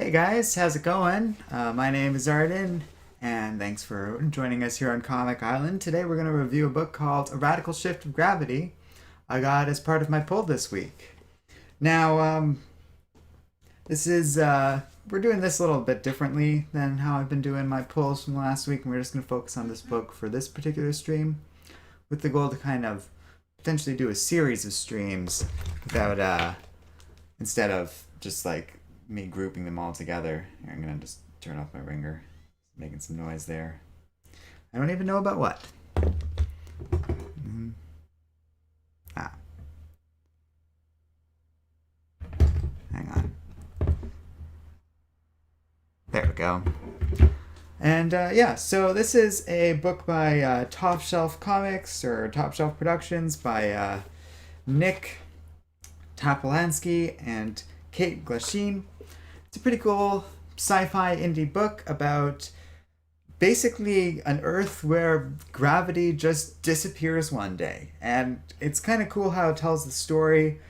Hey guys, how's it going? My name is Arden, and thanks for joining us here on Comic Island. Today we're going to review a book called A Radical Shift of Gravity I got as part of my pull this week. Now, this is, we're doing this a little bit differently than how I've been doing my pulls from last week, and we're just going to focus on this book for this particular stream with the goal to kind of potentially do a series of streams without, instead of just like me grouping them all together. Here, I'm gonna just turn off my ringer. Making some noise there. I don't even know about what. Mm-hmm. Ah, hang on. There we go. And yeah, so this is a book by Top Shelf Comics or Top Shelf Productions by Nick Tapalansky and Kate Glasheen. It's a pretty cool sci-fi indie book about basically an Earth where gravity just disappears one day. And it's kind of cool how it tells the story.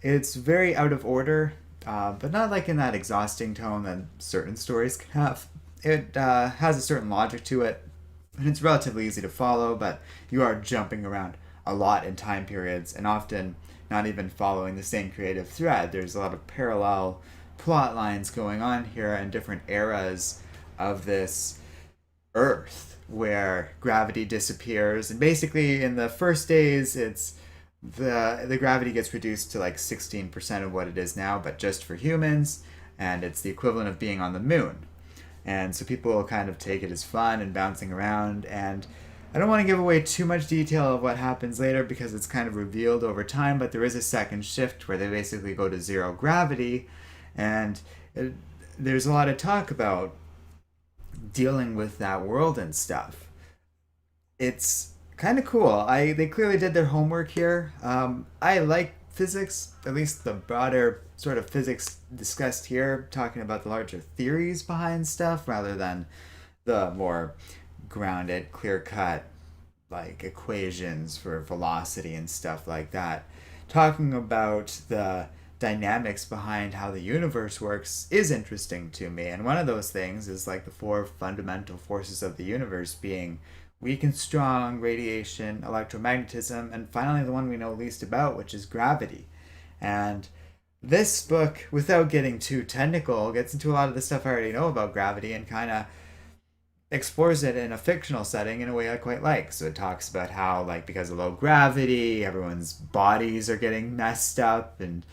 It's very out of order, but not like in that exhausting tone that certain stories can have. It has a certain logic to it, and it's relatively easy to follow, but you are jumping around a lot in time periods and often not even following the same creative thread. There's a lot of parallel plot lines going on here in different eras of this Earth where gravity disappears, and basically in the first days it's the gravity gets reduced to like 16% of what it is now, but just for humans, and it's the equivalent of being on the moon. And so people kind of take it as fun and bouncing around, and I don't want to give away too much detail of what happens later because it's kind of revealed over time, but there is a second shift where they basically go to zero gravity, and there's a lot of talk about dealing with that world and stuff. It's kind of cool. They clearly did their homework here. I like physics, at least the broader sort of physics discussed here, talking about the larger theories behind stuff rather than the more grounded, clear cut like equations for velocity and stuff like that. Talking about the dynamics behind how the universe works is interesting to me. And one of those things is like the four fundamental forces of the universe being weak and strong, radiation, electromagnetism, and finally the one we know least about, which is gravity. And this book, without getting too technical, gets into a lot of the stuff I already know about gravity and kind of explores it in a fictional setting in a way I quite like. So it talks about how, like, because of low gravity, everyone's bodies are getting messed up and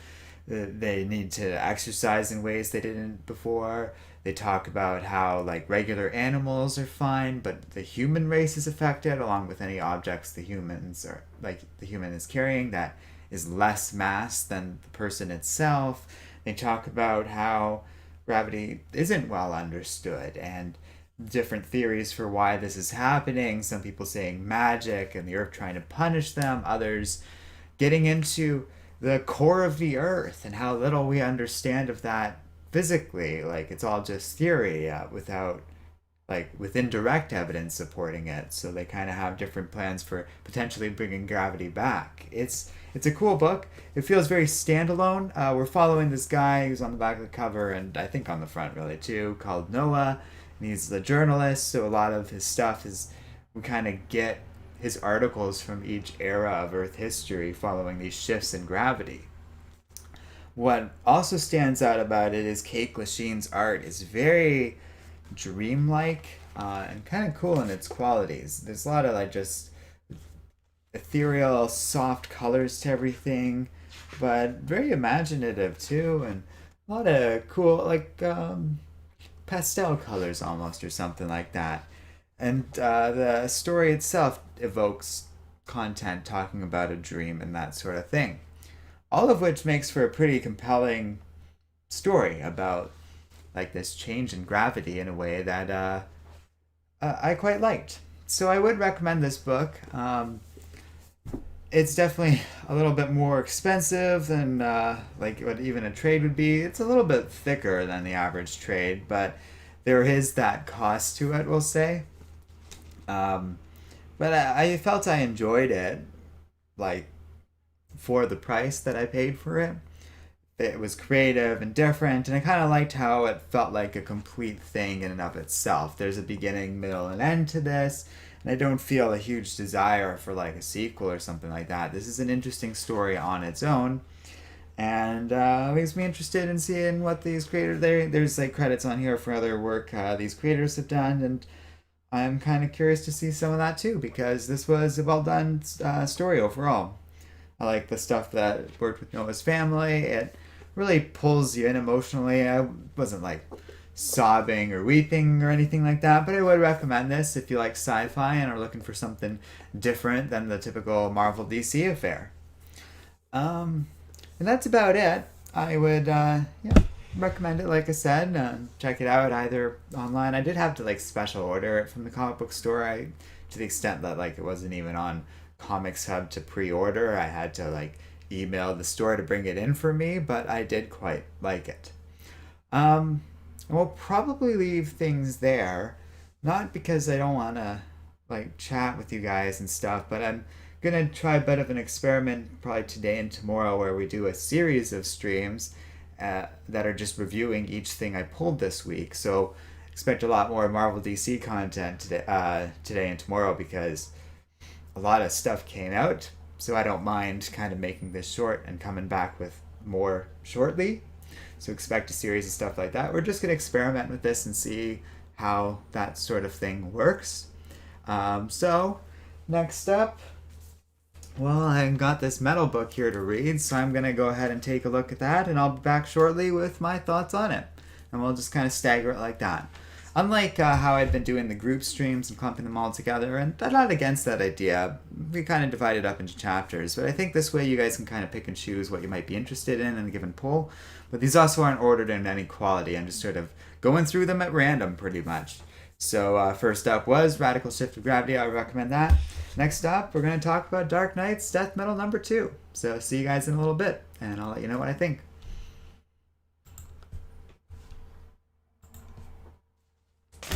they need to exercise in ways they didn't before. They talk about how, like, regular animals are fine, but the human race is affected, along with any objects the humans are, like, the human is carrying that is less mass than the person itself. They talk about how gravity isn't well understood and different theories for why this is happening. Some people saying magic and the earth trying to punish them, others getting into the core of the earth and how little we understand of that physically. Like, it's all just theory without, like, with indirect evidence supporting it. So they kind of have different plans for potentially bringing gravity back. It's a cool book. It feels very standalone. We're following this guy who's on the back of the cover and I think on the front really too, called Noah, and he's the journalist. So a lot of his stuff is, we kind of get his articles from each era of Earth history following these shifts in gravity. What also stands out about it is Kate Glasheen's art is very dreamlike and kind of cool in its qualities. There's a lot of like just ethereal, soft colors to everything, but very imaginative too, and a lot of cool like pastel colors almost or something like that. And the story itself evokes content talking about a dream and that sort of thing. All of which makes for a pretty compelling story about like this change in gravity in a way that I quite liked. So I would recommend this book. It's definitely a little bit more expensive than like what even a trade would be. It's a little bit thicker than the average trade, but there is that cost to it, we'll say. Um, but I felt I enjoyed it, like for the price that I paid for it. it was creative and different, and I kind of liked how it felt like a complete thing in and of itself. There's a beginning, middle, and end to this, and I don't feel a huge desire for like a sequel or something like that. This is an interesting story on its own, and makes me interested in seeing what these creators there's like credits on here for other work these creators have done, and I'm kind of curious to see some of that too because this was a well done story overall. I like the stuff that worked with Noah's family. It really pulls you in emotionally. I wasn't like sobbing or weeping or anything like that, but I would recommend this if you like sci-fi and are looking for something different than the typical Marvel DC affair. And that's about it. I would yeah, recommend it. Like I said, check it out either online. I did have to like special order it from the comic book store. To the extent that like it wasn't even on Comics Hub to pre-order. I had to like email the store to bring it in for me, but I did quite like it. Um, we'll probably leave things there, not because I don't want to like chat with you guys and stuff, but I'm gonna try a bit of an experiment probably today and tomorrow where we do a series of streams that are just reviewing each thing I pulled this week. So expect a lot more Marvel DC content today and tomorrow because a lot of stuff came out. So I don't mind kind of making this short and coming back with more shortly. So expect a series of stuff like that. We're just going to experiment with this and see how that sort of thing works. So next up, well, I got this metal book here to read, so I'm going to go ahead and take a look at that, and I'll be back shortly with my thoughts on it. And we'll just kind of stagger it like that. Unlike how I'd been doing the group streams and clumping them all together, and I'm not against that idea. We kind of divide it up into chapters, but I think this way you guys can kind of pick and choose what you might be interested in a given pull. But these also aren't ordered in any quality. I'm just sort of going through them at random, pretty much. So first up was Radical Shift of Gravity. I would recommend that. Next up, we're going to talk about Dark Knight's Death Metal number 2. So see you guys in a little bit, and I'll let you know what I think.